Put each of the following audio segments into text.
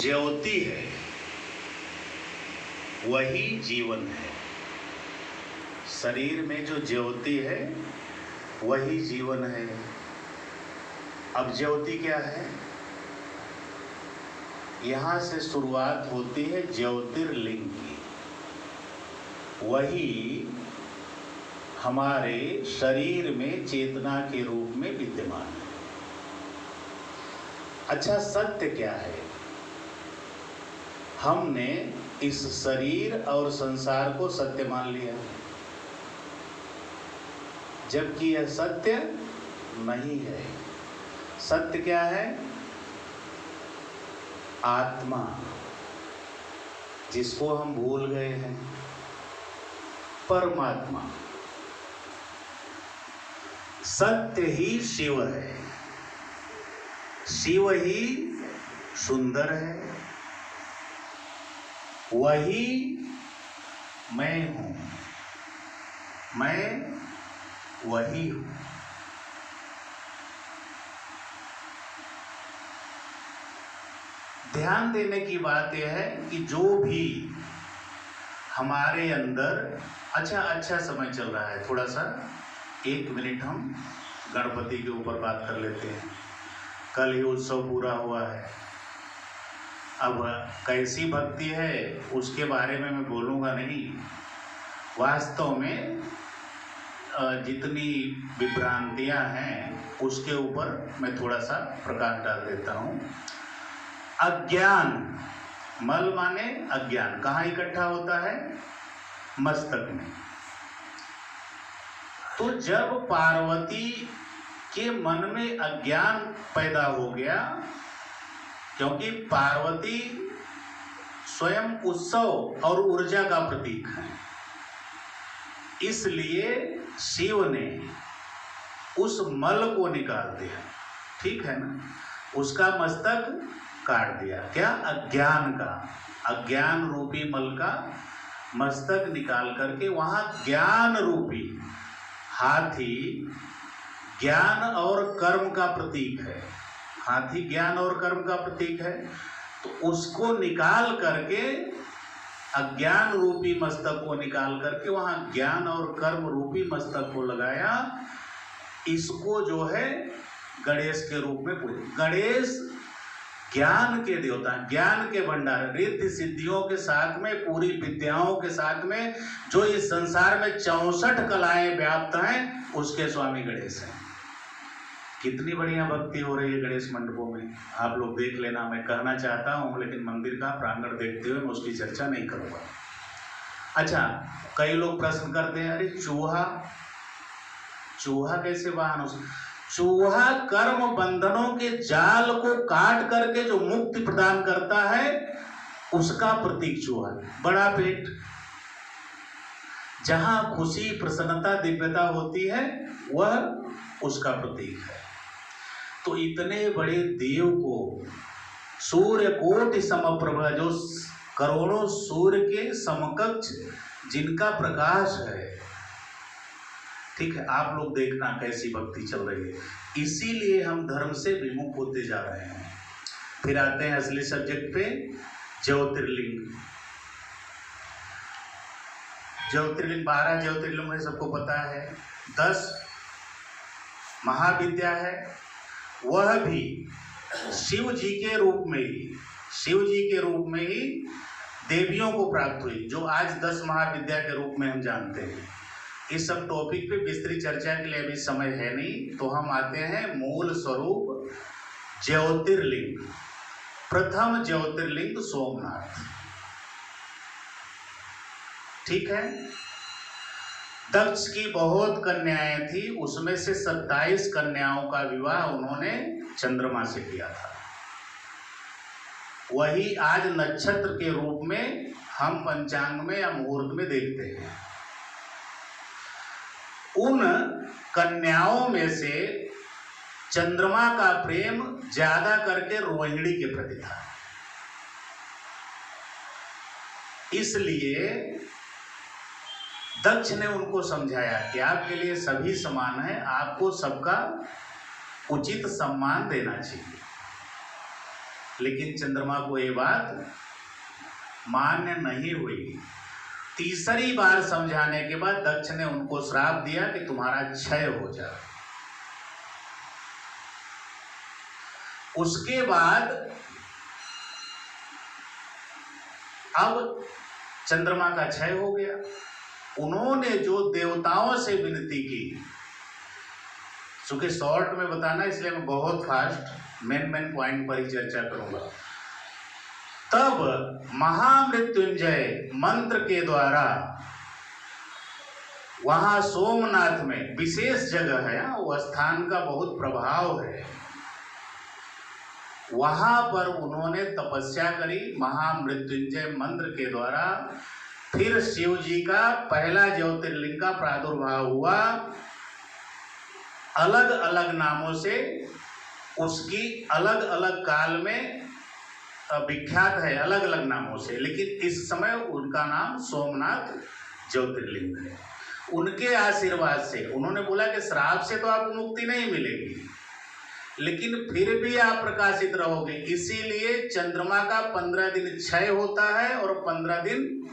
ज्योति है वही जीवन है। शरीर में जो ज्योति है वही जीवन है। अब ज्योति क्या है? यहाँ से शुरुआत होती है ज्योतिर्लिंग की। वही हमारे शरीर में चेतना के रूप में विद्यमान है। अच्छा, सत्य क्या है? हमने इस शरीर और संसार को सत्य मान लिया, जबकि यह सत्य नहीं है। सत्य क्या है? आत्मा, जिसको हम भूल गए हैं, परमात्मा। सत्य ही शिव है, शिव ही सुंदर है, वही मैं हूं, मैं वही हूं। ध्यान देने की बात यह है कि जो भी हमारे अंदर अच्छा समय चल रहा है, थोड़ा सा 1 मिनट हम गणपति के ऊपर बात कर लेते हैं। कल ही उत्सव पूरा हुआ है। अब कैसी भक्ति है उसके बारे में मैं बोलूँगा नहीं। वास्तव में जितनी विभ्रांतियाँ हैं उसके ऊपर मैं थोड़ा सा प्रकाश डाल देता हूँ। अज्ञान, मल माने अज्ञान, कहाँ इकट्ठा होता है? मस्तक में। तो जब पार्वती के मन में अज्ञान पैदा हो गया, क्योंकि पार्वती स्वयं उत्सव और ऊर्जा का प्रतीक है, इसलिए शिव ने उस मल को निकाल दिया। ठीक है ना? उसका मस्तक काट दिया। क्या? अज्ञान का, अज्ञान रूपी मल का मस्तक निकाल करके वहां ज्ञान रूपी हाथी, ज्ञान और कर्म का प्रतीक है। हाथी ज्ञान और कर्म का प्रतीक है, तो उसको निकाल करके, अज्ञान रूपी मस्तक को निकाल करके वहां ज्ञान और कर्म रूपी मस्तक को लगाया। इसको जो है गणेश के रूप में पूजा। गणेश ज्ञान के देवता, ज्ञान के भंडार, रिद्धि सिद्धियों के साथ में, पूरी विद्याओं के साथ में, जो इस संसार में 64 कलाएं व्याप्त हैं, उसके स्वामी गणेश हैं। कितनी बढ़िया भक्ति हो रही है गणेश मंडपों में, आप लोग देख लेना। मैं कहना चाहता हूँ, लेकिन मंदिर का प्रांगण देखते हुए मैं उसकी चर्चा नहीं करूँगा। अच्छा, कई लोग प्रश्न करते हैं, अरे चूहा कैसे वाहन हो? चूहा कर्म बंधनों के जाल को काट करके जो मुक्ति प्रदान करता है, उसका प्रतीक चूहा। बड़ा पेट, जहां खुशी, प्रसन्नता, दिव्यता होती है, वह उसका प्रतीक है। तो इतने बड़े देव को, सूर्य कोटि समप्रभ, जो करोड़ों सूर्य के समकक्ष जिनका प्रकाश है, ठीक है, आप लोग देखना कैसी भक्ति चल रही है। इसीलिए हम धर्म से विमुख होते जा रहे हैं। फिर आते हैं असली सब्जेक्ट पे, ज्योतिर्लिंग। ज्योतिर्लिंग 12 ज्योतिर्लिंग है, सबको पता है। 10 महाविद्या है, वह भी शिव जी के रूप में ही, शिव जी के रूप में ही देवियों को प्राप्त हुई, जो आज 10 महाविद्या के रूप में हम जानते हैं। इस सब टॉपिक पे विस्तृत चर्चा के लिए अभी समय है नहीं, तो हम आते हैं मूल स्वरूप ज्योतिर्लिंग। प्रथम ज्योतिर्लिंग सोमनाथ। ठीक है? दक्ष की बहुत कन्याएं थी, उसमें से 27 कन्याओं का विवाह उन्होंने चंद्रमा से किया था। वही आज नक्षत्र के रूप में हम पंचांग में या मुहूर्त में देखते हैं। उन कन्याओं में से चंद्रमा का प्रेम ज्यादा करके रोहिणी के प्रति था, इसलिए दक्ष ने उनको समझाया कि आपके लिए सभी समान है, आपको सबका उचित सम्मान देना चाहिए। लेकिन चंद्रमा को ये बात मान्य नहीं हुई। तीसरी बार समझाने के बाद दक्ष ने उनको श्राप दिया कि तुम्हारा क्षय हो जाए। उसके बाद अब चंद्रमा का क्षय हो गया। उन्होंने जो देवताओं से विनती की, चूंकि शॉर्ट में बताना इसलिए मैं बहुत फास्ट मेन पॉइंट पर ही चर्चा करूंगा। तब महामृत्युंजय मंत्र के द्वारा वहां सोमनाथ में विशेष जगह है, वो स्थान का बहुत प्रभाव है, वहां पर उन्होंने तपस्या करी महामृत्युंजय मंत्र के द्वारा। फिर शिव जी का पहला ज्योतिर्लिंग का प्रादुर्भाव हुआ, अलग अलग नामों से, उसकी अलग अलग काल में विख्यात है, अलग अलग नामों से, लेकिन इस समय उनका नाम सोमनाथ ज्योतिर्लिंग है। उनके आशीर्वाद से उन्होंने बोला कि श्राप से तो आपको मुक्ति नहीं मिलेगी, लेकिन फिर भी आप प्रकाशित रहोगे। इसीलिए चंद्रमा का 15 दिन क्षय होता है और 15 दिन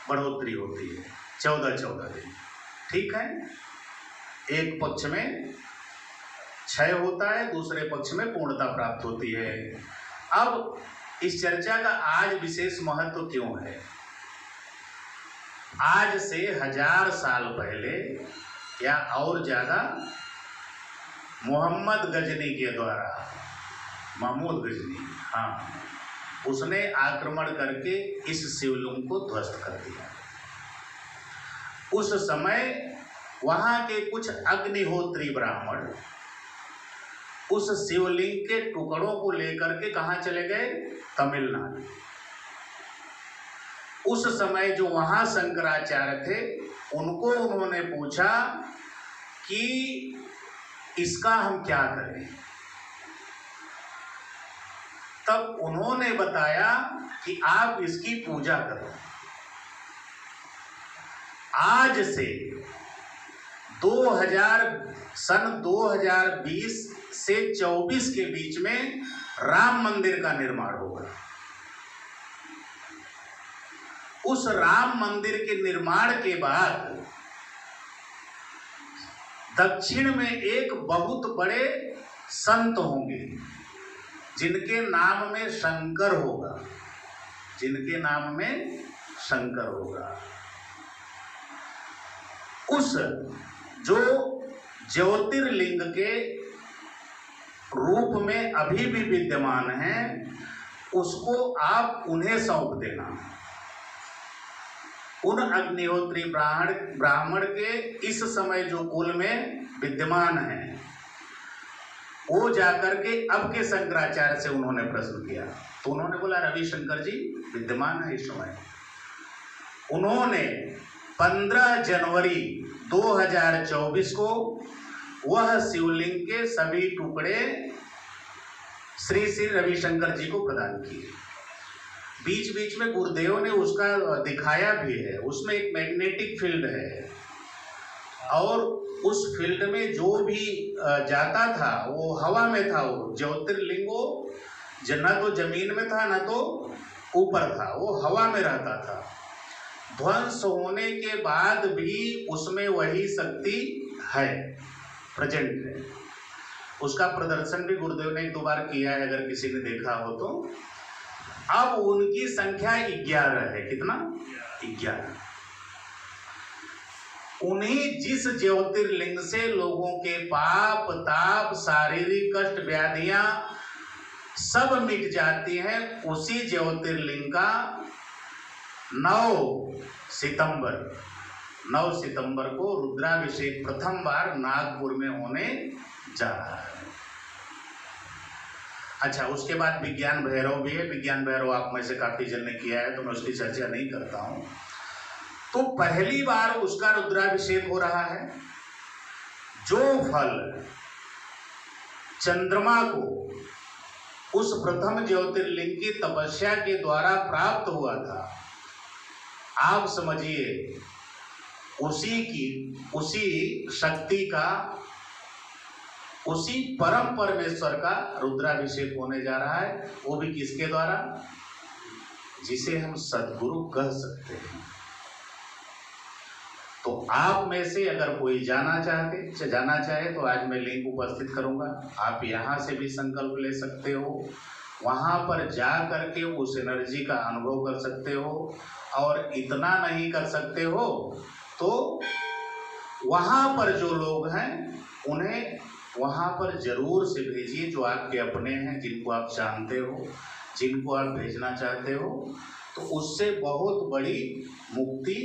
बढ़ोतरी होती है, 14 दिन। ठीक है, एक पक्ष में क्षय होता है, दूसरे पक्ष में पूर्णता प्राप्त होती है। अब इस चर्चा का आज विशेष महत्व क्यों है? आज से 1000 साल पहले या और ज्यादा मोहम्मद गजनी के द्वारा, महमूद गजनी, हाँ, उसने आक्रमण करके इस शिवलिंग को ध्वस्त कर दिया। उस समय वहां के कुछ अग्निहोत्री ब्राह्मण उस शिवलिंग के टुकड़ों को लेकर के कहाँ चले गए? तमिलनाडु। उस समय जो वहां शंकराचार्य थे, उनको उन्होंने पूछा कि इसका हम क्या करें? तब उन्होंने बताया कि आप इसकी पूजा करो। आज से 2020 से 24 के बीच में राम मंदिर का निर्माण होगा। उस राम मंदिर के निर्माण के बाद दक्षिण में एक बहुत बड़े संत होंगे जिनके नाम में शंकर होगा, जिनके नाम में शंकर होगा। उस जो ज्योतिर्लिंग के रूप में अभी भी विद्यमान है, उसको आप उन्हें सौंप देना। उन अग्निहोत्री ब्राह्मण के इस समय जो कुल में विद्यमान है, वो जाकर के अब के शंकराचार्य से उन्होंने प्रश्न किया, तो उन्होंने बोला रविशंकर जी विद्यमान है इस समय। उन्होंने 15 जनवरी 2024 को वह शिवलिंग के सभी टुकड़े श्री श्री रविशंकर जी को प्रदान किए। बीच बीच में गुरुदेव ने उसका दिखाया भी है। उसमें एक मैग्नेटिक फील्ड है और उस फील्ड में जो भी जाता था वो हवा में था। वो ज्योतिर्लिंगो न तो जमीन में था, न तो ऊपर था, वो हवा में रहता था। ध्वंस होने के बाद भी उसमें वही शक्ति है, प्रेजेंट है। उसका प्रदर्शन भी गुरुदेव ने 1-2 बार किया है, अगर किसी ने देखा हो तो। अब उनकी संख्या 11 है। कितना? 11। उन्हीं जिस ज्योतिर्लिंग से लोगों के पाप ताप शारीरिक कष्ट व्याधियां सब मिट जाती हैं, उसी ज्योतिर्लिंग का 9 सितंबर को रुद्राभिषेक प्रथम बार नागपुर में होने जा रहा है। अच्छा, उसके बाद विज्ञान भैरव भी है। विज्ञान भैरव आप में से काफी जन ने किया है, तो मैं उसकी चर्चा नहीं करता हूं। तो पहली बार उसका रुद्राभिषेक हो रहा है। जो फल चंद्रमा को उस प्रथम ज्योतिर्लिंग की तपस्या के द्वारा प्राप्त हुआ था, आप समझिए उसी शक्ति का, उसी परम परमेश्वर का रुद्राभिषेक होने जा रहा है, वो भी किसके द्वारा, जिसे हम सद्गुरु कह सकते हैं। तो आप में से अगर कोई जाना चाहे तो आज मैं लिंक उपस्थित करूंगा, आप यहाँ से भी संकल्प ले सकते हो, वहाँ पर जा करके उस एनर्जी का अनुभव कर सकते हो। और इतना नहीं कर सकते हो तो वहाँ पर जो लोग हैं उन्हें वहाँ पर जरूर से भेजिए, जो आपके अपने हैं, जिनको आप जानते हो, जिनको आप भेजना चाहते हो, तो उससे बहुत बड़ी मुक्ति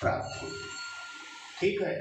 प्राप्त होगी। ठीक है।